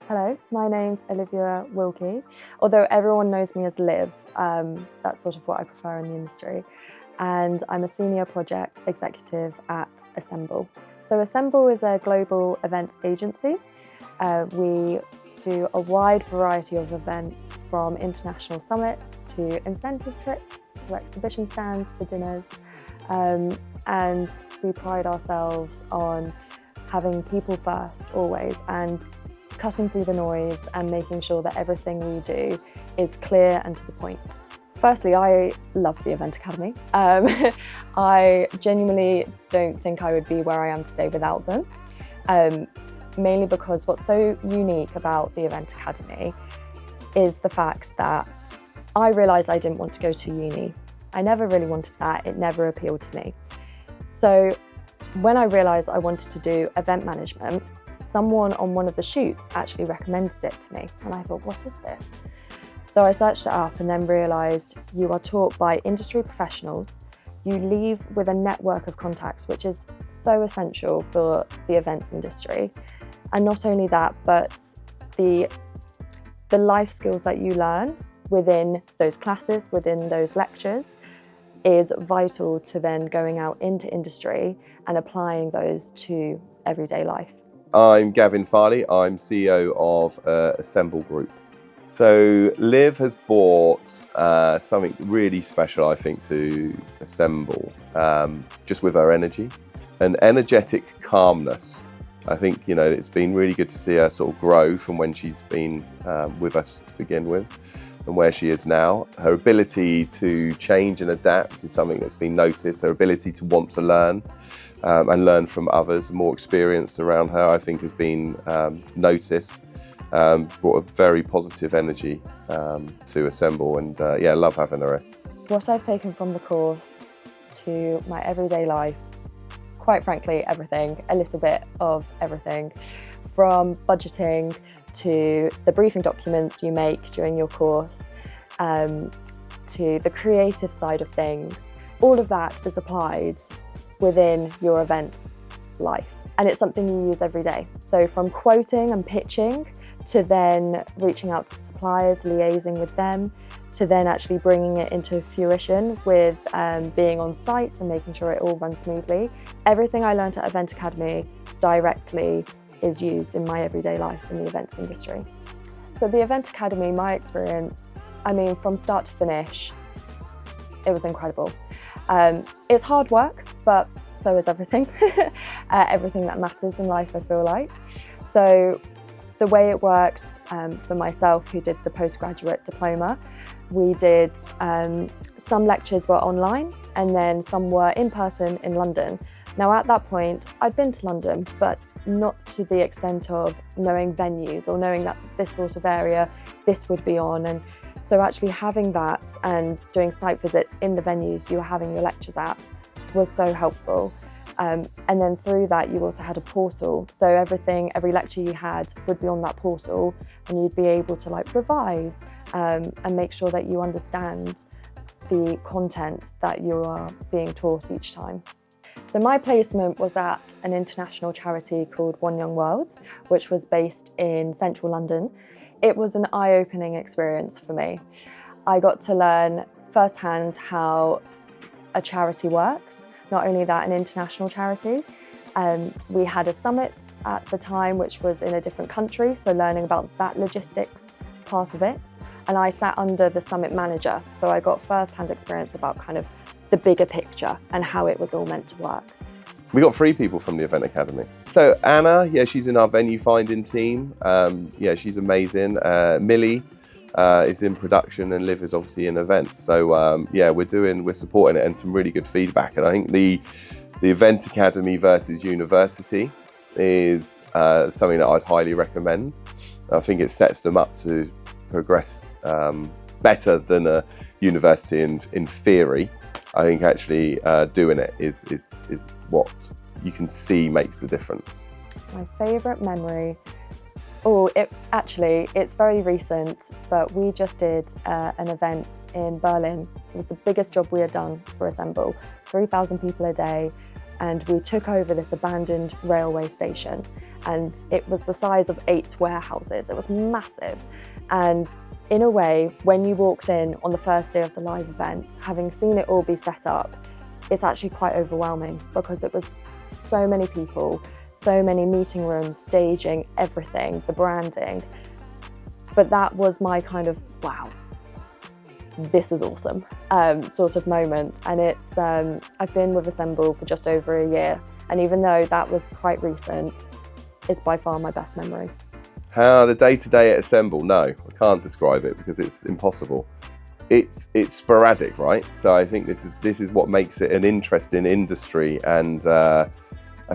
Hello, my name's Olivia Wilkie, although everyone knows me as Liv. That's sort of what I prefer in the industry. And I'm a senior project executive at asembl. So asembl is a global events agency. We do a wide variety of events, from international summits to incentive trips, to exhibition stands, to dinners. And we pride ourselves on having people first always, and cutting through the noise and making sure that everything we do is clear and to the point. Firstly, I love the Event Academy. I genuinely don't think I would be where I am today without them. Mainly because what's so unique about the Event Academy is the fact that I realised I didn't want to go to uni. I never really wanted that, it never appealed to me. So when I realised I wanted to do event management, someone on one of the shoots actually recommended it to me, and I thought, what is this? So I searched it up and then realised you are taught by industry professionals. You leave with a network of contacts, which is so essential for the events industry. And not only that, but the life skills that you learn within those classes, within those lectures, is vital to then going out into industry and applying those to everyday life. I'm Gavin Farley, I'm CEO of asembl Group. So Liv has brought something really special, I think, to asembl, just with her energy, an energetic calmness. I think, it's been really good to see her sort of grow from when she's been with us to begin with and where she is now. Her ability to change and adapt is something that's been noticed. Her ability to want to learn and learn from others, more experienced around her, I think has been noticed. Brought a very positive energy to asembl, and I love having her in. What I've taken from the course to my everyday life, quite frankly, everything, a little bit of everything, from budgeting to the briefing documents you make during your course, to the creative side of things. All of that is applied within your events life, and it's something you use every day. So from quoting and pitching, to then reaching out to suppliers, liaising with them, to then actually bringing it into fruition with being on site and making sure it all runs smoothly. Everything I learned at Event Academy directly is used in my everyday life in the events industry. So the Event Academy, my experience, from start to finish, it was incredible. It's hard work, but so is everything. Everything that matters in life, I feel like. So the way it works for myself, who did the postgraduate diploma, we did some lectures were online and then some were in person in London. Now at that point, I'd been to London, but not to the extent of knowing venues or knowing that this sort of area, this would be on. And so actually having that and doing site visits in the venues you were having your lectures at was so helpful. And then through that, you also had a portal. So every lecture you had would be on that portal, and you'd be able to revise and make sure that you understand the content that you are being taught each time. So my placement was at an international charity called One Young World, which was based in central London. It was an eye-opening experience for me. I got to learn firsthand how a charity works. Not only that, an international charity. We had a summit at the time, which was in a different country, so learning about that logistics part of it. And I sat under the summit manager, so I got first-hand experience about kind of the bigger picture and how it was all meant to work. We got 3 people from the Event Academy. So Anna, she's in our venue finding team. She's amazing. Millie is in production, and Liv is obviously in events. So we're supporting it, and some really good feedback. And I think the Event Academy versus university is something that I'd highly recommend. I think it sets them up to progress better than a university in theory. I think actually doing it is what you can see makes the difference. My favourite memory, it's very recent, but we just did an event in Berlin. It was the biggest job we had done for asembl, 3,000 people a day, and we took over this abandoned railway station. and it was the size of 8 warehouses. It was massive. And in a way, when you walked in on the first day of the live event, having seen it all be set up, it's actually quite overwhelming because it was so many people, so many meeting rooms, staging, everything, the branding. But that was my kind of, wow, this is awesome sort of moment. And it's I've been with asembl for just over a year, and even though that was quite recent, it's by far my best memory. How the day-to-day at asembl? No, I can't describe it because it's impossible. It's sporadic, right? So I think this is what makes it an interesting industry and a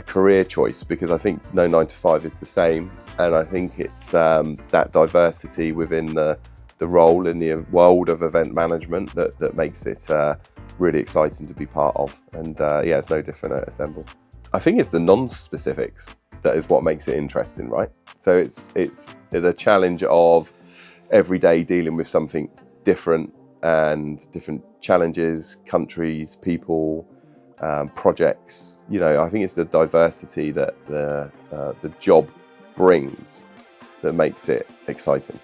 career choice, because I think no 9 to 5 is the same, and I think it's that diversity within the role in the world of event management that makes it really exciting to be part of. And yeah, it's no different at asembl. I think it's the non-specifics that is what makes it interesting, right? So it's the challenge of every day dealing with something different and different challenges, countries, people, projects. You know, I think it's the diversity that the job brings that makes it exciting.